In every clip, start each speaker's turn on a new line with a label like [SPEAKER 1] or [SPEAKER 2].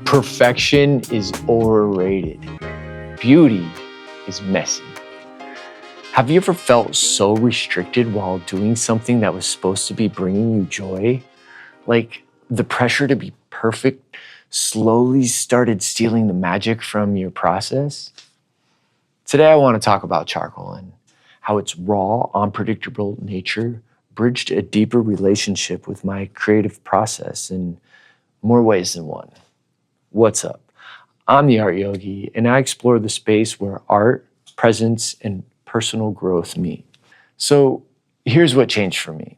[SPEAKER 1] Perfection is overrated. Beauty is messy. Have you ever felt so restricted while doing something that was supposed to be bringing you joy? Like the pressure to be perfect slowly started stealing the magic from your process? Today, I want to talk about charcoal and how its raw, unpredictable nature bridged a deeper relationship with my creative process in more ways than one. What's up? I'm the Art Yogi, and I explore the space where art, presence, and personal growth meet. So here's what changed for me.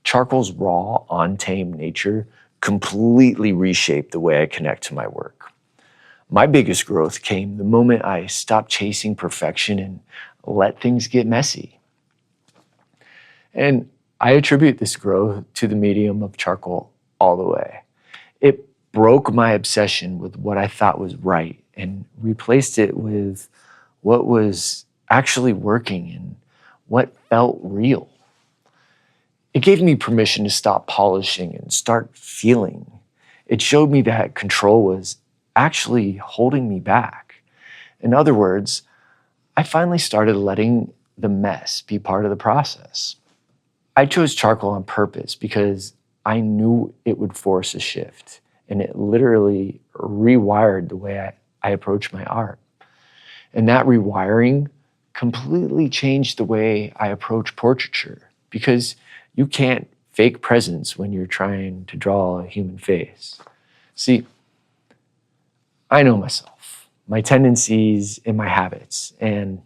[SPEAKER 1] Charcoal's raw, untamed nature completely reshaped the way I connect to my work. My biggest growth came the moment I stopped chasing perfection and let things get messy. And I attribute this growth to the medium of charcoal all the way. It broke my obsession with what I thought was right and replaced it with what was actually working and what felt real. It gave me permission to stop polishing and start feeling. It showed me that control was actually holding me back. In other words, I finally started letting the mess be part of the process. I chose charcoal on purpose because I knew it would force a shift, and it literally rewired the way I approach my art. And that rewiring completely changed the way I approach portraiture, because you can't fake presence when you're trying to draw a human face. See, I know myself, my tendencies and my habits, and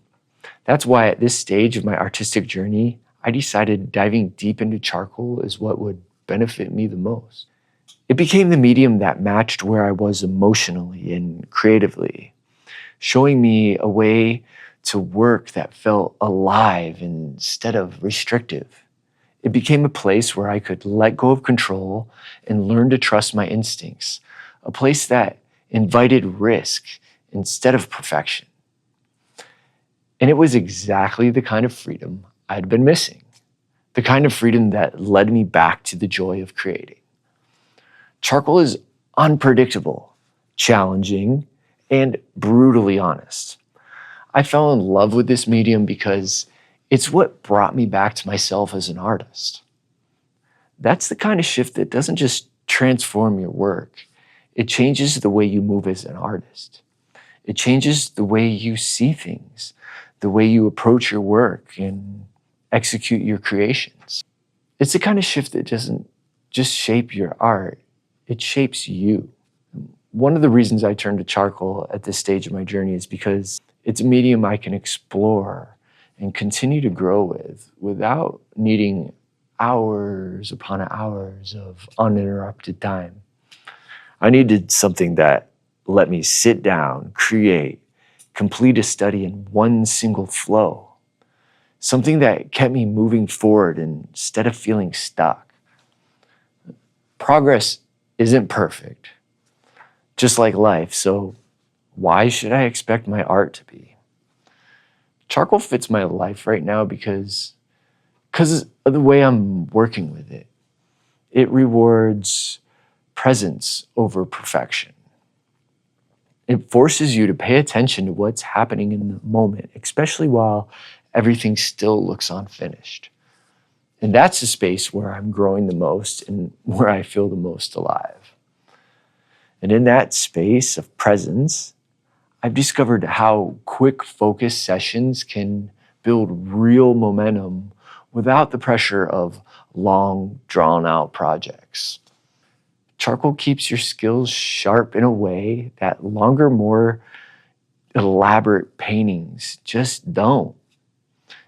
[SPEAKER 1] that's why at this stage of my artistic journey, I decided diving deep into charcoal is what would benefit me the most. It became the medium that matched where I was emotionally and creatively, showing me a way to work that felt alive instead of restrictive. It became a place where I could let go of control and learn to trust my instincts, a place that invited risk instead of perfection. And it was exactly the kind of freedom I'd been missing, the kind of freedom that led me back to the joy of creating. Charcoal is unpredictable, challenging, and brutally honest. I fell in love with this medium because it's what brought me back to myself as an artist. That's the kind of shift that doesn't just transform your work, it changes the way you move as an artist. It changes the way you see things, the way you approach your work and execute your creations. It's the kind of shift that doesn't just shape your art, it shapes you. One of the reasons I turned to charcoal at this stage of my journey is because it's a medium I can explore and continue to grow with without needing hours upon hours of uninterrupted time. I needed something that let me sit down, create, complete a study in one single flow. Something that kept me moving forward instead of feeling stuck. Progress isn't perfect, just like life, so why should I expect my art to be? Charcoal fits my life right now because of the way I'm working with it. It rewards presence over perfection. It forces you to pay attention to what's happening in the moment, especially while everything still looks unfinished. And that's the space where I'm growing the most and where I feel the most alive. And in that space of presence, I've discovered how quick focus sessions can build real momentum without the pressure of long, drawn-out projects. Charcoal keeps your skills sharp in a way that longer, more elaborate paintings just don't.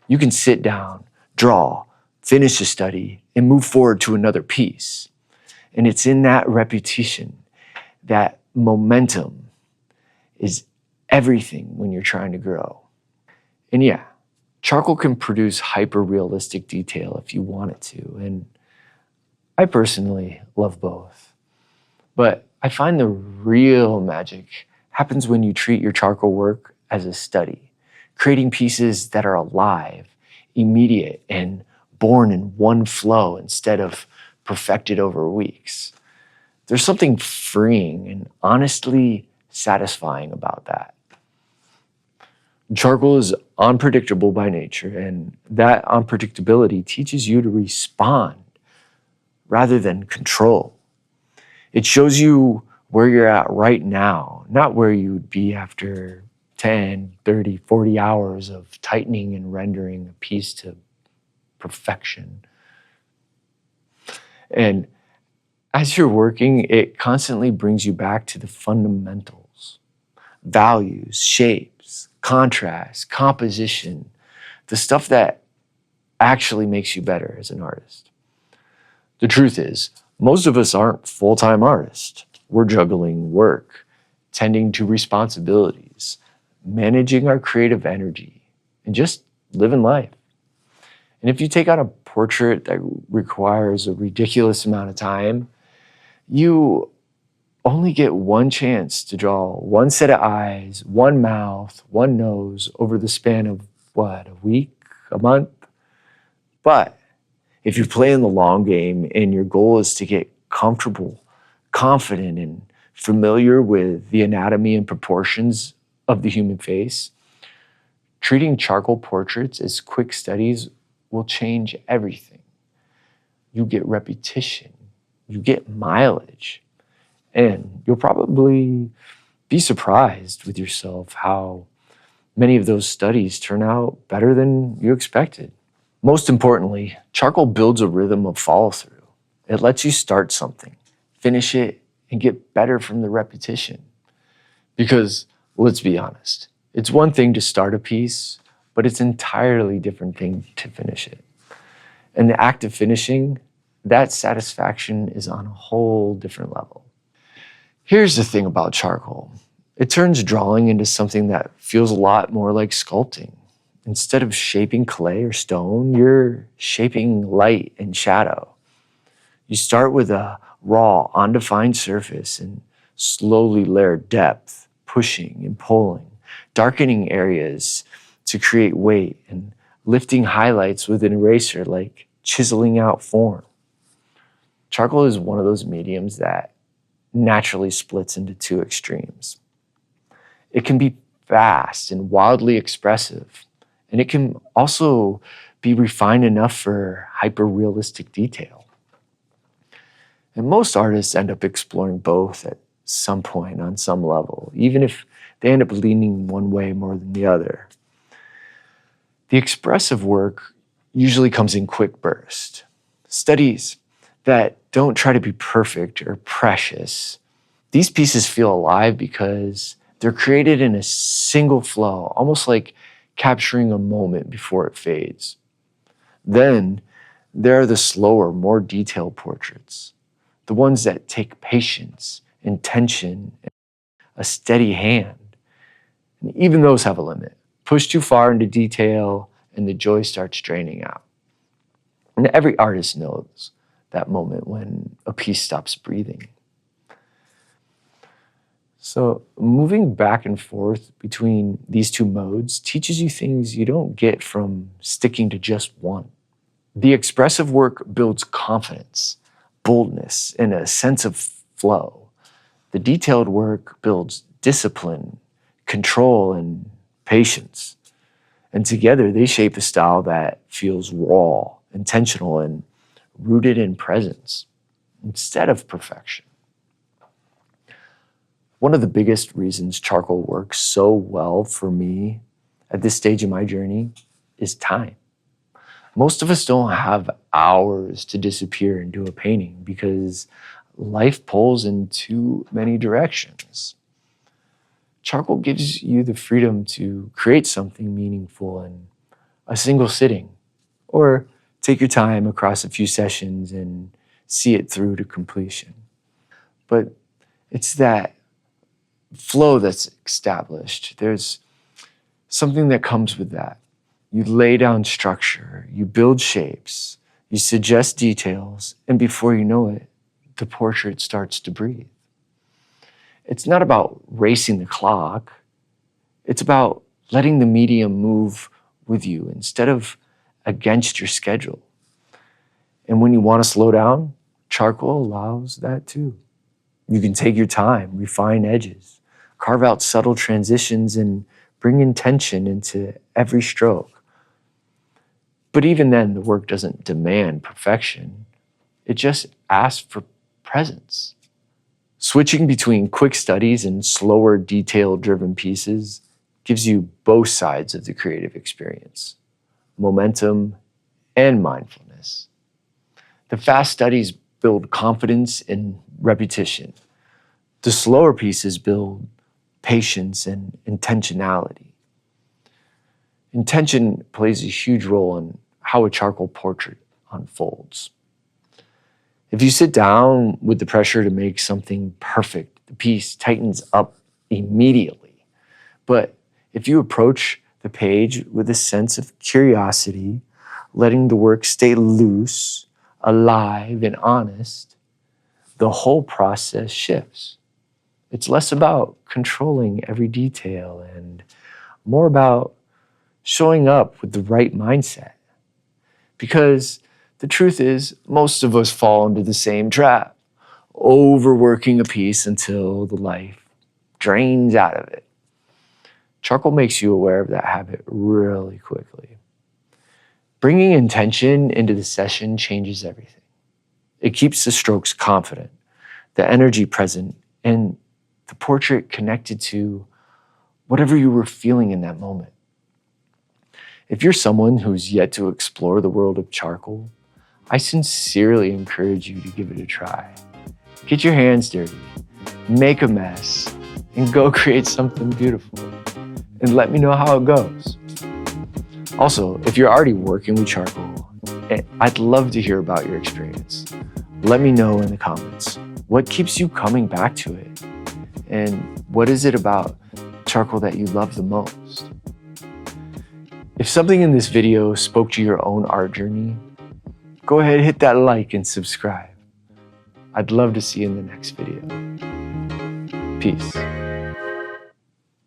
[SPEAKER 1] You can sit down, draw, finish a study, and move forward to another piece. And it's in that repetition, that momentum is everything when you're trying to grow. And yeah, charcoal can produce hyper-realistic detail if you want it to. And I personally love both. But I find the real magic happens when you treat your charcoal work as a study, creating pieces that are alive, immediate, and born in one flow instead of perfected over weeks. There's something freeing and honestly satisfying about that. Charcoal is unpredictable by nature, and that unpredictability teaches you to respond rather than control. It shows you where you're at right now, not where you would be after 10, 30, 40 hours of tightening and rendering a piece to perfection. And as you're working, it constantly brings you back to the fundamentals, values, shapes, contrast, composition, the stuff that actually makes you better as an artist. The truth is, most of us aren't full-time artists. We're juggling work, tending to responsibilities, managing our creative energy, and just living life. And if you take on a portrait that requires a ridiculous amount of time, you only get one chance to draw one set of eyes, one mouth, one nose over the span of what, a week, a month? But if you play in the long game and your goal is to get comfortable, confident, and familiar with the anatomy and proportions of the human face, treating charcoal portraits as quick studies will change everything. You get repetition, you get mileage, and you'll probably be surprised with yourself how many of those studies turn out better than you expected. Most importantly, charcoal builds a rhythm of follow through. It lets you start something, finish it, and get better from the repetition. Because let's be honest, it's one thing to start a piece, but it's an entirely different thing to finish it. And the act of finishing, that satisfaction is on a whole different level. Here's the thing about charcoal. It turns drawing into something that feels a lot more like sculpting. Instead of shaping clay or stone, you're shaping light and shadow. You start with a raw, undefined surface and slowly layer depth, pushing and pulling, darkening areas to create weight, and lifting highlights with an eraser like chiseling out form. Charcoal is one of those mediums that naturally splits into two extremes. It can be fast and wildly expressive, and it can also be refined enough for hyper-realistic detail. And most artists end up exploring both at some point on some level, even if they end up leaning one way more than the other. The expressive work usually comes in quick bursts. Studies that don't try to be perfect or precious. These pieces feel alive because they're created in a single flow, almost like capturing a moment before it fades. Then there are the slower, more detailed portraits, the ones that take patience, intention, and a steady hand. And even those have a limit. Push too far into detail and the joy starts draining out. And every artist knows that moment when a piece stops breathing. So moving back and forth between these two modes teaches you things you don't get from sticking to just one. The expressive work builds confidence, boldness, and a sense of flow. The detailed work builds discipline, control, and patience. And together they shape a style that feels raw, intentional, and rooted in presence instead of perfection. One of the biggest reasons charcoal works so well for me at this stage of my journey is time. Most of us don't have hours to disappear into a painting because life pulls in too many directions. Charcoal gives you the freedom to create something meaningful in a single sitting, or take your time across a few sessions and see it through to completion. But it's that flow that's established. There's something that comes with that. You lay down structure, you build shapes, you suggest details, and before you know it, the portrait starts to breathe. It's not about racing the clock. It's about letting the medium move with you instead of against your schedule. And when you want to slow down, charcoal allows that too. You can take your time, refine edges, carve out subtle transitions, and bring intention into every stroke. But even then, the work doesn't demand perfection. It just asks for presence. Switching between quick studies and slower, detail-driven pieces gives you both sides of the creative experience, momentum and mindfulness. The fast studies build confidence and repetition. The slower pieces build patience and intentionality. Intention plays a huge role in how a charcoal portrait unfolds. If you sit down with the pressure to make something perfect, the piece tightens up immediately. But if you approach the page with a sense of curiosity, letting the work stay loose, alive, and honest, the whole process shifts. It's less about controlling every detail and more about showing up with the right mindset. Because the truth is, most of us fall into the same trap, overworking a piece until the life drains out of it. Charcoal makes you aware of that habit really quickly. Bringing intention into the session changes everything. It keeps the strokes confident, the energy present, and the portrait connected to whatever you were feeling in that moment. If you're someone who's yet to explore the world of charcoal, I sincerely encourage you to give it a try. Get your hands dirty, make a mess, and go create something beautiful. And let me know how it goes. Also, if you're already working with charcoal, I'd love to hear about your experience. Let me know in the comments. What keeps you coming back to it? And what is it about charcoal that you love the most? If something in this video spoke to your own art journey, go ahead, hit that like and subscribe. I'd love to see you in the next video. Peace.